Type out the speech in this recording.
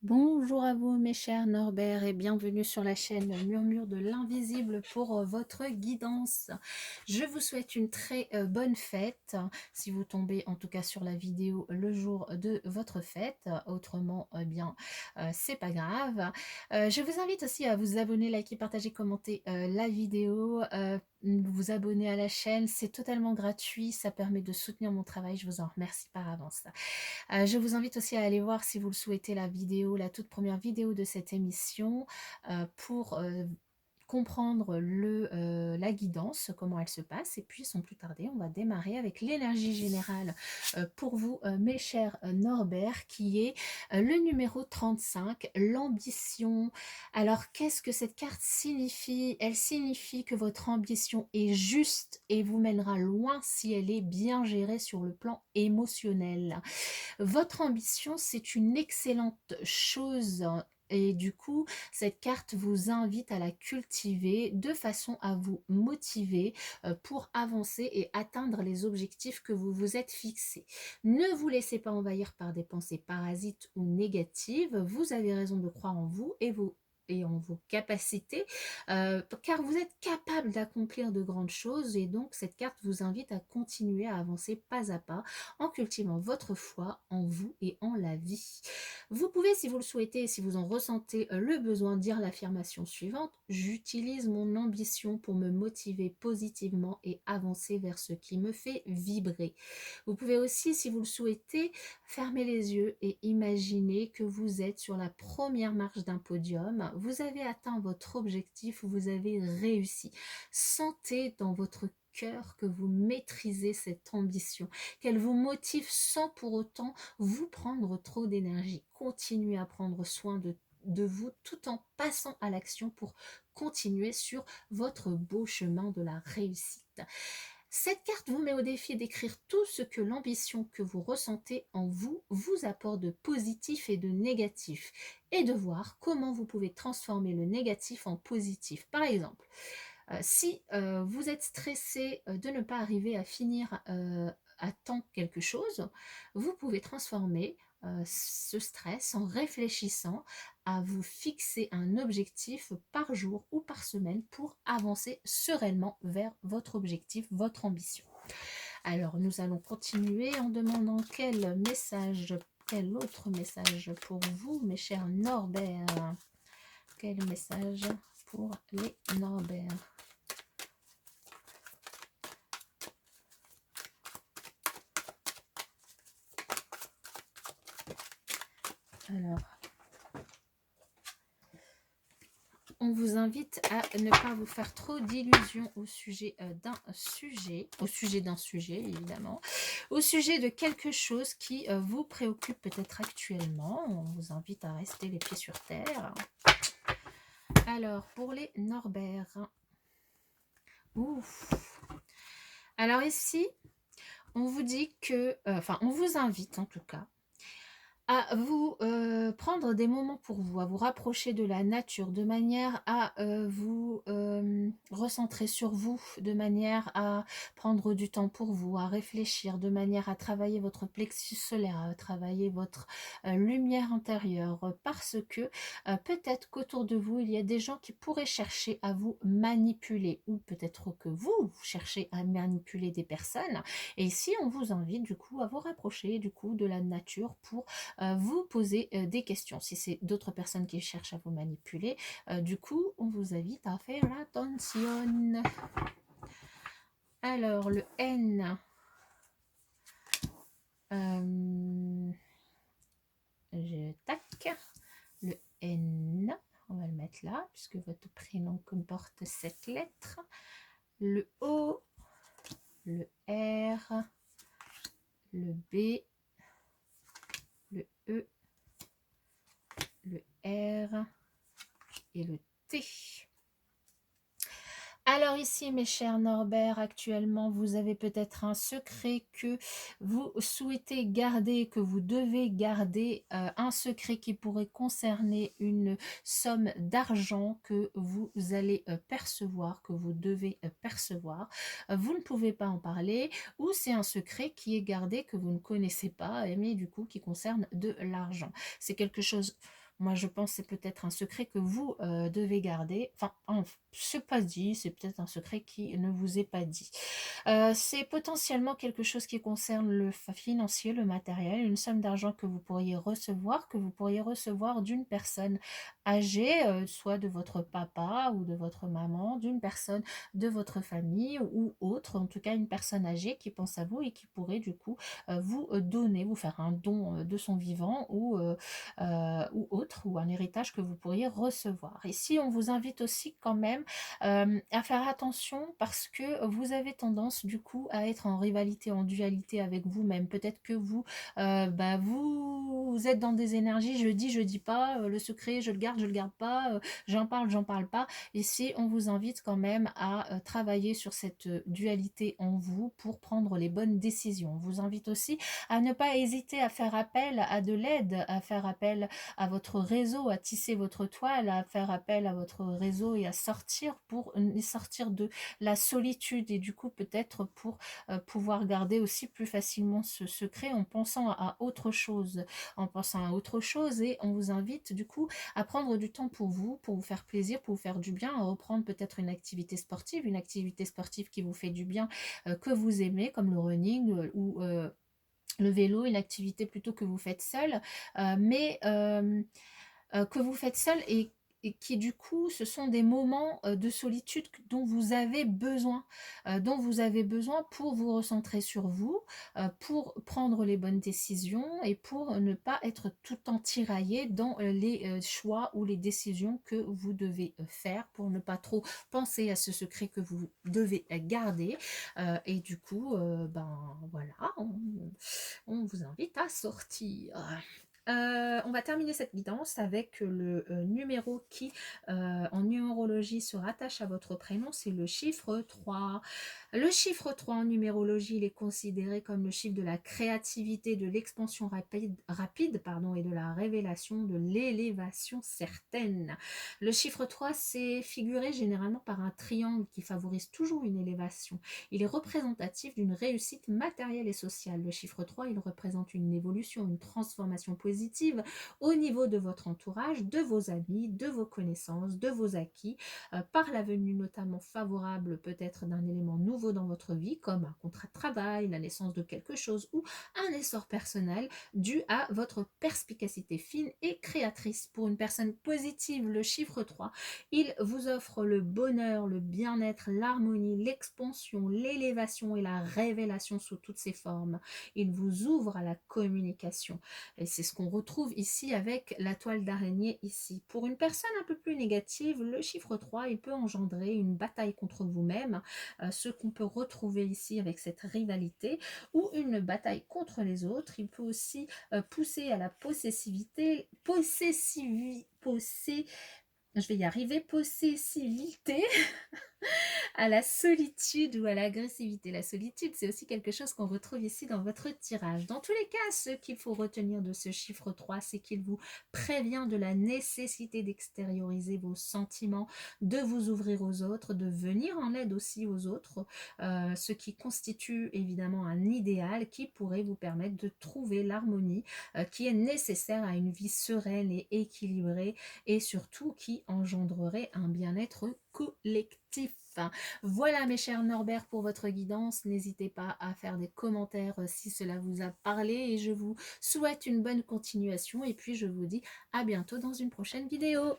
Bonjour à vous mes chers Norbert et bienvenue sur la chaîne Murmure de l'invisible pour votre guidance. Je vous souhaite une très bonne fête, si vous tombez en tout cas sur la vidéo le jour de votre fête, autrement bien c'est pas grave. Je vous invite aussi à vous abonner, liker, partager, commenter la vidéo, vous abonner à la chaîne, c'est totalement gratuit, ça permet de soutenir mon travail, je vous en remercie par avance. Je vous invite aussi à aller voir si vous le souhaitez la vidéo, la toute première vidéo de cette émission pour comprendre la guidance, comment elle se passe. Et puis sans plus tarder, on va démarrer avec l'énergie générale pour vous, mes chers Norbert, qui est le numéro 35, l'ambition. Alors qu'est-ce que cette carte signifie? Elle signifie que votre ambition est juste et vous mènera loin si elle est bien gérée sur le plan émotionnel. Votre ambition, c'est une excellente chose et du coup, cette carte vous invite à la cultiver de façon à vous motiver pour avancer et atteindre les objectifs que vous vous êtes fixés. Ne vous laissez pas envahir par des pensées parasites ou négatives. Vous avez raison de croire en vous et en vos capacités, car vous êtes capable d'accomplir de grandes choses et donc cette carte vous invite à continuer à avancer pas à pas en cultivant votre foi en vous et en la vie. Vous pouvez, si vous le souhaitez, si vous en ressentez le besoin, dire l'affirmation suivante: j'utilise mon ambition pour me motiver positivement et avancer vers ce qui me fait vibrer. Vous pouvez aussi, si vous le souhaitez, fermer les yeux et imaginer que vous êtes sur la première marche d'un podium. Vous avez atteint votre objectif, vous avez réussi. Sentez dans votre cœur que vous maîtrisez cette ambition, qu'elle vous motive sans pour autant vous prendre trop d'énergie. Continuez à prendre soin de vous tout en passant à l'action pour continuer sur votre beau chemin de la réussite. Cette carte vous met au défi d'écrire tout ce que l'ambition que vous ressentez en vous vous apporte de positif et de négatif et de voir comment vous pouvez transformer le négatif en positif. Par exemple, si vous êtes stressé de ne pas arriver à finir à temps quelque chose, vous pouvez transformer ce stress en réfléchissant à vous fixer un objectif par jour ou par semaine pour avancer sereinement vers votre objectif, votre ambition. Alors, nous allons continuer en demandant quel autre message pour vous, mes chers Norbert. Quel message pour les Norbert? Alors, on vous invite à ne pas vous faire trop d'illusions au sujet d'un sujet évidemment, au sujet de quelque chose qui vous préoccupe peut-être actuellement. On vous invite à rester les pieds sur terre. Alors, pour les Norbert. Ouf. Alors ici, on vous dit que, on vous invite en tout cas, à vous prendre des moments pour vous, à vous rapprocher de la nature, de manière à vous recentrer sur vous, de manière à prendre du temps pour vous, à réfléchir, de manière à travailler votre plexus solaire, à travailler votre lumière intérieure, parce que peut-être qu'autour de vous, il y a des gens qui pourraient chercher à vous manipuler, ou peut-être que vous cherchez à manipuler des personnes, et ici on vous invite du coup à vous rapprocher du coup de la nature pour vous poser des questions. Si c'est d'autres personnes qui cherchent à vous manipuler, du coup, on vous invite à faire attention. Alors, le N. Je tac. Le N. On va le mettre là, puisque votre prénom comporte cette lettre. Le O. Le R. Le B. Le E. Le R. Et le T. Alors ici, mes chers Norbert, actuellement, vous avez peut-être un secret que vous souhaitez garder, que vous devez garder, un secret qui pourrait concerner une somme d'argent que vous allez percevoir, que vous devez percevoir. Vous ne pouvez pas en parler, ou c'est un secret qui est gardé, que vous ne connaissez pas, mais du coup qui concerne de l'argent. C'est quelque chose... Moi, je pense que c'est peut-être un secret que vous devez garder. Enfin, c'est pas dit, c'est peut-être un secret qui ne vous est pas dit. C'est potentiellement quelque chose qui concerne le financier, le matériel, une somme d'argent que vous pourriez recevoir d'une personne âgée, soit de votre papa ou de votre maman, d'une personne de votre famille ou autre, en tout cas une personne âgée qui pense à vous et qui pourrait du coup vous donner, vous faire un don de son vivant ou autre, ou un héritage que vous pourriez recevoir. Ici, on vous invite aussi quand même à faire attention parce que vous avez tendance du coup à être en rivalité, en dualité avec vous-même. Peut-être que vous êtes dans des énergies, je dis pas, le secret, je le garde pas, j'en parle pas. Ici, on vous invite quand même à travailler sur cette dualité en vous pour prendre les bonnes décisions. On vous invite aussi à ne pas hésiter à faire appel à de l'aide, à faire appel à votre réseau, à tisser votre toile, à faire appel à votre réseau et à sortir de la solitude et du coup peut-être pour pouvoir garder aussi plus facilement ce secret en pensant à autre chose, et on vous invite du coup à prendre du temps pour vous faire plaisir, pour vous faire du bien, à reprendre peut-être une activité sportive qui vous fait du bien, que vous aimez, comme le running ou le vélo, une activité plutôt que vous faites seul, mais que vous faites seul et qui du coup, ce sont des moments de solitude dont vous avez besoin pour vous recentrer sur vous, pour prendre les bonnes décisions et pour ne pas être tout le temps tiraillé dans les choix ou les décisions que vous devez faire, pour ne pas trop penser à ce secret que vous devez garder. Et du coup, voilà, on vous invite à sortir. On va terminer cette guidance avec le numéro qui, en numérologie, se rattache à votre prénom, c'est le chiffre 3. Le chiffre 3 en numérologie, il est considéré comme le chiffre de la créativité, de l'expansion rapide, et de la révélation, de l'élévation certaine. Le chiffre 3, c'est figuré généralement par un triangle qui favorise toujours une élévation. Il est représentatif d'une réussite matérielle et sociale. Le chiffre 3, il représente une évolution, une transformation positive au niveau de votre entourage, de vos amis, de vos connaissances, de vos acquis, par la venue notamment favorable peut-être d'un élément nouveau dans votre vie, comme un contrat de travail, la naissance de quelque chose ou un essor personnel dû à votre perspicacité fine et créatrice. Pour une personne positive, le chiffre 3, il vous offre le bonheur, le bien-être, l'harmonie, l'expansion, l'élévation et la révélation sous toutes ses formes. Il vous ouvre à la communication. Et c'est ce qu'on retrouve ici avec la toile d'araignée ici. Pour une personne un peu plus négative, le chiffre 3, il peut engendrer une bataille contre vous-même, ce qu'on peut retrouver ici avec cette rivalité, ou une bataille contre les autres. Il peut aussi pousser à la je vais y arriver, possessivité, à la solitude ou à l'agressivité. La solitude, c'est aussi quelque chose qu'on retrouve ici dans votre tirage. Dans tous les cas, ce qu'il faut retenir de ce chiffre 3, c'est qu'il vous prévient de la nécessité d'extérioriser vos sentiments, de vous ouvrir aux autres, de venir en aide aussi aux autres, ce qui constitue évidemment un idéal qui pourrait vous permettre de trouver l'harmonie qui est nécessaire à une vie sereine et équilibrée et surtout qui engendrerait un bien-être collectif. Voilà mes chers Norbert pour votre guidance. N'hésitez pas à faire des commentaires si cela vous a parlé et je vous souhaite une bonne continuation et puis je vous dis à bientôt dans une prochaine vidéo.